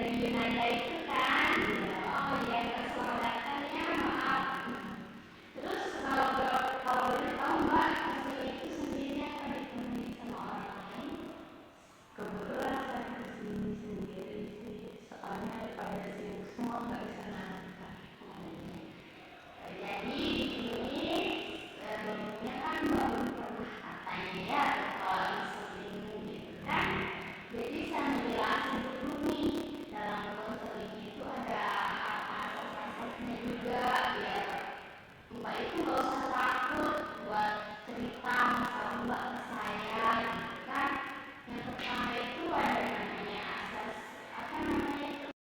dari Yunanda itu kan. Oh iya, kesempatannya maaf. Terus kalau boleh tahu Mbak, hasil itu sendiri akan dipenuhi sama orang lain? Kebetulan saya kesini sendiri sih, soalnya pada sibuk semua nggak bisa nangkap. Jadi ini sebelumnya kan Mbak belum pernah katanya ya kalau seperti ini gitu kan. Jadi saya menjelaskan dulu nih, dalam konseling itu ada asas-asasnya juga biar Mbak itu nggak usah takut buat cerita masalah Mbak ke saya gitu kan. Yang pertama itu ada namanya asas apa namanya itu.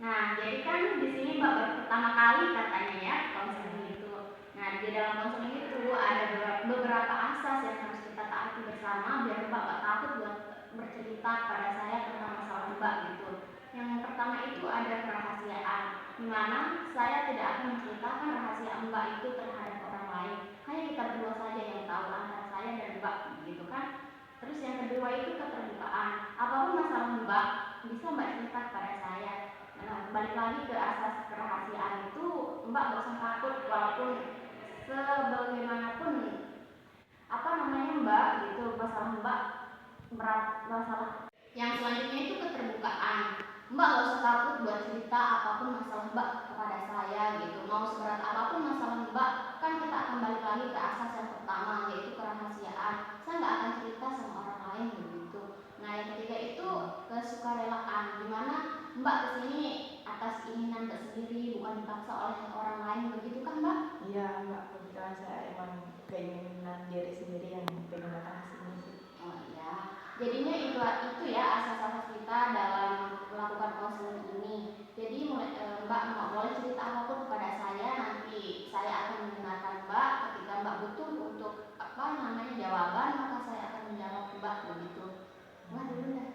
Nah, jadi kan di sini Mbak baru pertama kali katanya ya konseling itu. Nah, di dalam konseling itu ada beberapa asas yang harus kita taati bersama biar Mbak gak takut buat bercerita pada saya tentang masalah Mbak gitu. Yang pertama itu ada kerahasiaan, di mana saya tidak akan menceritakan rahasia Mbak itu terhadap orang lain. Hanya kita berdua saja yang tahu antara saya dan Mbak gitu kan. Terus yang kedua itu keterbukaan. Apapun masalah Mbak bisa Mbak cerita kepada saya. Nah, balik lagi ke asas kerahasiaan itu, Mbak gak usah takut walaupun sebagaimanapun apa namanya Mbak gitu masalah Mbak berat masalah. Yang selanjutnya itu keterbukaan. Mbak gak usah takut buat cerita apapun masalah Mbak kepada saya gitu. Mau seberat apapun masalah Mbak, kan kita akan balik lagi ke asas yang pertama yaitu kerahasiaan. Saya nggak akan cerita sama orang lain begitu. Nah, yang ketiga itu kesukarelaan, dimana Mbak kesini atas keinginan Mbak sendiri, bukan dipaksa oleh orang lain, begitu kan Mbak? Iya Mbak, kebetulan saya emang keinginan diri sendiri yang pengen datang ke sini sih. Oh iya, jadinya itu ya asas-asas kita dalam melakukan konseling ini. Jadi Mbak mau boleh cerita apapun kepada saya, nanti saya akan mendengarkan Mbak. Ketika Mbak butuh untuk apa namanya jawaban, maka saya akan menjawab Mbak begitu. Mbak dulu ya.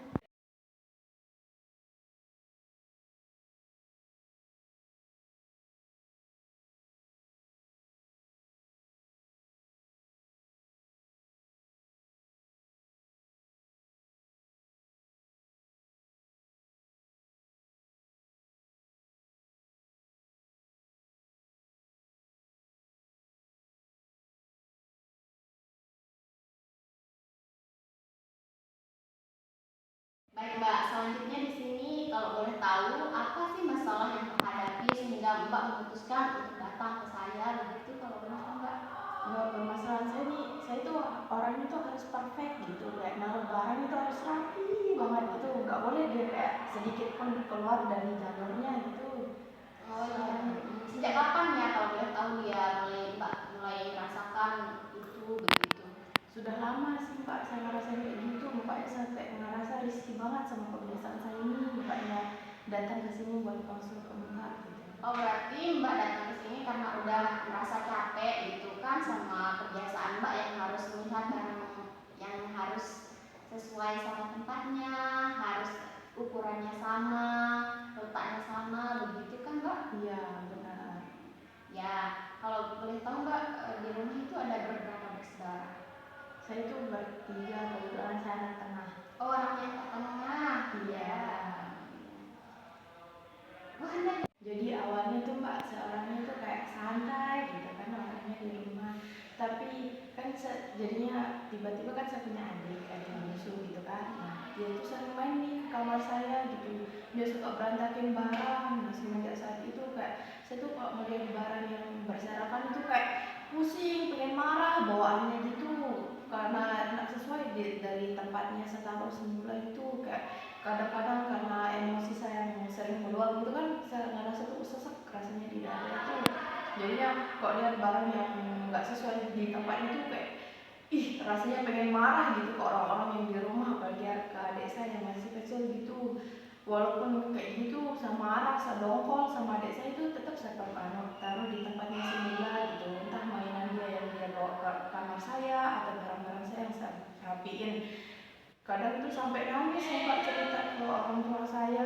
Baik Mbak, selanjutnya di sini kalau boleh tahu apa sih masalah yang menghadapi sehingga Mbak memutuskan untuk datang ke saya begitu kalau boleh tahu Mbak? Nggak, permasalahan saya nih, saya tuh orangnya tuh harus perfect gitu, kayak naruh barang itu harus rapi banget gitu, nggak boleh dia kayak sedikit pun keluar dari jalurnya gitu. Oh iya. Sejak kapan ya kalau boleh tahu dia mulai merasakan itu begitu? Sudah lama sih Pak, saya ngerasain kayak gitu, makanya sampai ngerasa risih banget sama kebiasaan saya ini, makanya datang ke sini buat konsul ke Mbak gitu. Oh berarti Mbak datang ke sini karena udah merasa capek gitu kan sama kebiasaan Mbak yang harus melihat barang yang harus sesuai sama tempatnya, harus ukurannya sama, letaknya sama, begitu kan Mbak? Iya benar. Ya, kalau boleh tahu Mbak di rumah itu ada berapa bersaudara? Saya itu bertiga, kebetulan saya anak tengah. Oh anaknya tengah. Iya. Wah, enggak. Jadi awalnya tuh Mbak, seorangnya tuh kayak santai gitu kan orangnya di rumah. Tapi kan jadinya tiba-tiba kan saya punya adik bungsu gitu kan. Nah, dia tuh sering main nih ke kamar saya gitu. Dia suka berantakin barang. Nah, semenjak saat itu kayak saya tuh kalau melihat barang yang berserakan itu kayak pusing, pengen marah bawaannya gitu. Karena nggak sesuai dari tempatnya saya taruh semula itu, kayak kadang-kadang karena emosi saya yang sering meluap gitu kan, saya ngerasa tuh sesek rasanya di dada itu. Jadinya kok lihat barang yang nggak sesuai di tempatnya tuh kayak rasanya pengen marah gitu ke orang-orang yang di rumah, apalagi ke adik saya yang masih kecil gitu. Walaupun kayak gitu saya marah, saya dongkol sama adik saya itu tetap saya taruh di tempatnya semula gitu. Entah mainan dia yang dia bawa ke kamar saya atau barang-barang saya yang saya rapiin. Kadang itu sampai nangis saya cerita ke orang tua saya.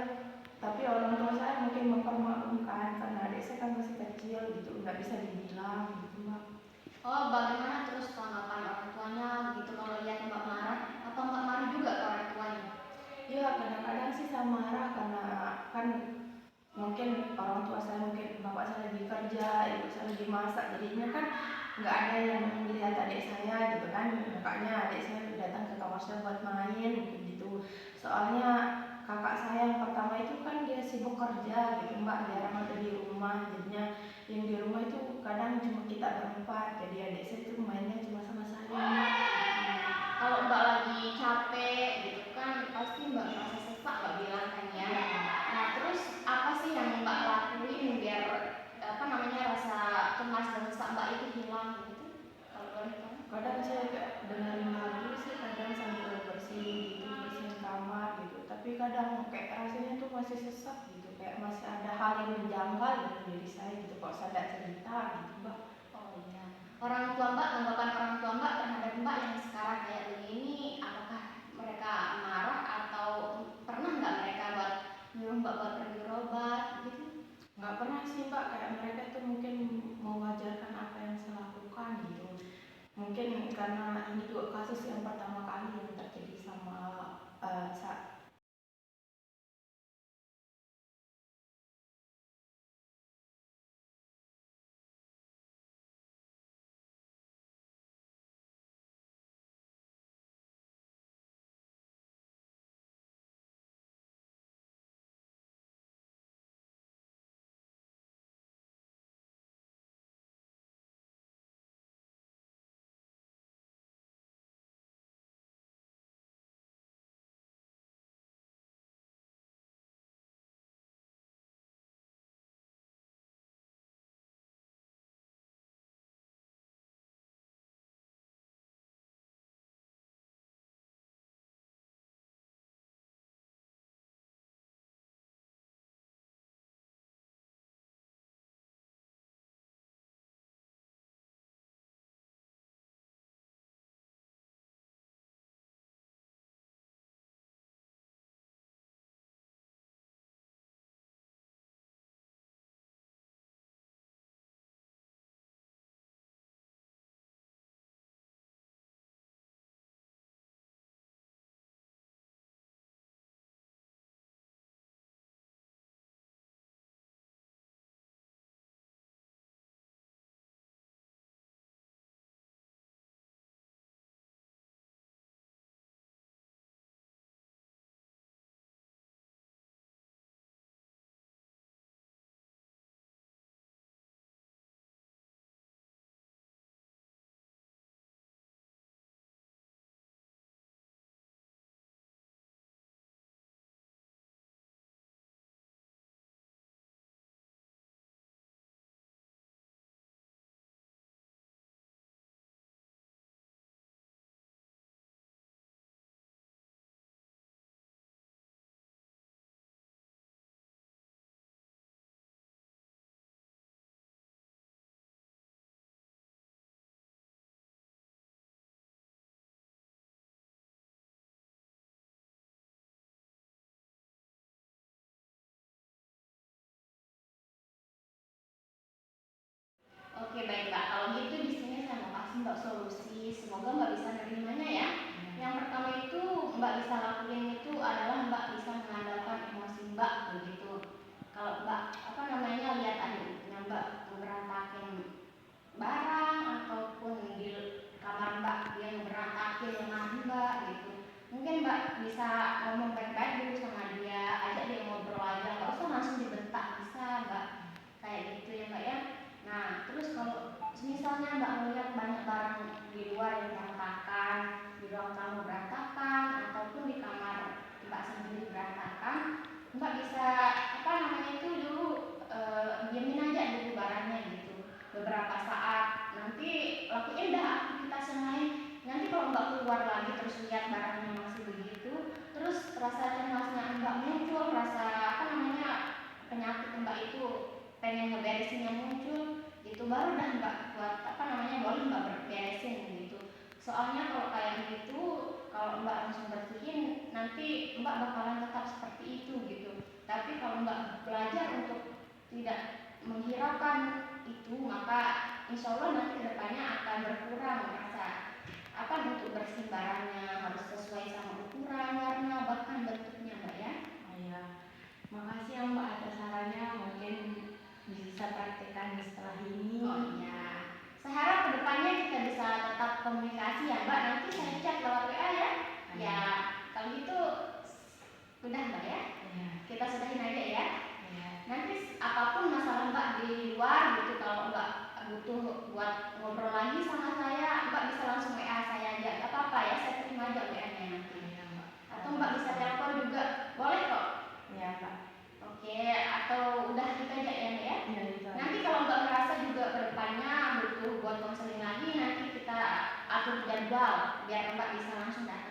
saya kan masih kecil gitu, nggak bisa dibilang gitu mbak. Oh, bagaimana terus tanggapan orang tuanya gitu kalau lihat mbak marah? Atau mbak marah juga ke orang tuanya? Ya kadang-kadang sih saya marah karena kan mungkin orang tua saya, mungkin bapak saya lagi kerja, ibu saya lagi masak, jadinya kan nggak ada yang melihat adik saya gitu kan, makanya adik saya datang ke kamar saya buat main mungkin gitu. Soalnya kakak saya yang pertama itu kan dia sibuk kerja gitu mbak, jarang ada di rumah, jadinya yang di rumah itu kadang cuma kita berempat, jadi adik saya itu mainnya cuma sama saya mbak. Kalau mbak lagi capek gitu kan pasti mbak merasa sesak, mbak bilang kan ya. Nah terus apa sih yang mbak lakuin biar apa namanya rasa cemas dan sesak mbak itu hilang gitu? Kalau boleh tahu? Kadang saya kayak dengerin lagu sih, kadang sambil bersih gitu, bersihin kamar gitu, tapi kadang kayak rasanya tuh masih sesak gitu, kayak masih ada hal yang menjanggal dalam diri saya gitu kok saya tidak cerita gitu mbak. Oh iya. Orang tua mbak, tanggapan orang tua mbak terhadap mbak yang sekarang kayak begini, apakah mereka marah atau pernah nggak mereka buat nyuruh mbak buat pergi berobat gitu? Nggak pernah sih mbak, kayak mereka tuh mungkin mewajarkan apa yang saya lakukan gitu, mungkin karena ini juga kasus yang pertama kali yang terjadi sama saya. Oke baik mbak, kalau gitu di sini saya mau kasih mbak solusi, semoga mbak bisa nerimanya ya. Yang pertama itu mbak bisa lakuin itu adalah mbak bisa mengandalkan emosi mbak begitu. Kalau mbak apa namanya lihat adiknya mbak berantakin barang ataupun di kamar mbak dia berantakin lemari mbak gitu, mungkin mbak bisa ngomong baik-baik dulu sama dia, ajak dia ngobrol aja, nggak usah langsung dibentak, bisa mbak kayak gitu ya mbak ya. Nah terus kalau misalnya mbak melihat banyak barang di luar yang berantakan, di ruang tamu berantakan ataupun di kamar mbak sendiri berantakan, mbak bisa apa namanya itu dulu diamin aja dulu barangnya gitu beberapa saat, nanti lakuin dah aktivitas yang lain. Nanti kalau mbak keluar lagi terus lihat barangnya masih begitu, terus rasa cemasnya mbak muncul, rasa apa namanya penyakit mbak itu pengen ngeberesinnya muncul, itu baru dah mbak buat apa namanya boleh mbak beresin gitu. Soalnya kalau kayak gitu, kalau mbak langsung bersihin nanti mbak bakalan tetap seperti itu gitu. Tapi kalau mbak belajar untuk tidak menghiraukan itu, maka insya Allah nanti kedepannya akan berkurang rasa untuk bersih barangnya, harus sesuai sama ukuran, warna, bahkan bentuknya Mbak ya. Oh ya, makasih ya Mbak atas sarannya, mungkin bisa praktekkan setelah ini. Oh iya, saya harap kedepannya kita bisa tetap komunikasi ya Mbak, nanti saya chat lewat WA ya. Ya kalau gitu udah Mbak ya, kita sudahin aja ya. Nanti apapun masalah Mbak di luar gitu, kalau Mbak butuh buat ngobrol lagi sama saya, Mbak bisa langsung WA saya aja, gak apa-apa ya, saya terima aja WA-nya nanti. Atau Mbak bisa telepon juga, boleh kok. Iya Mbak. Oke, atau udah gitu aja ya Mbak ya. Iya gitu. Nanti kalau Mbak merasa juga kedepannya butuh buat konseling lagi, nanti kita atur jadwal biar Mbak bisa langsung datang.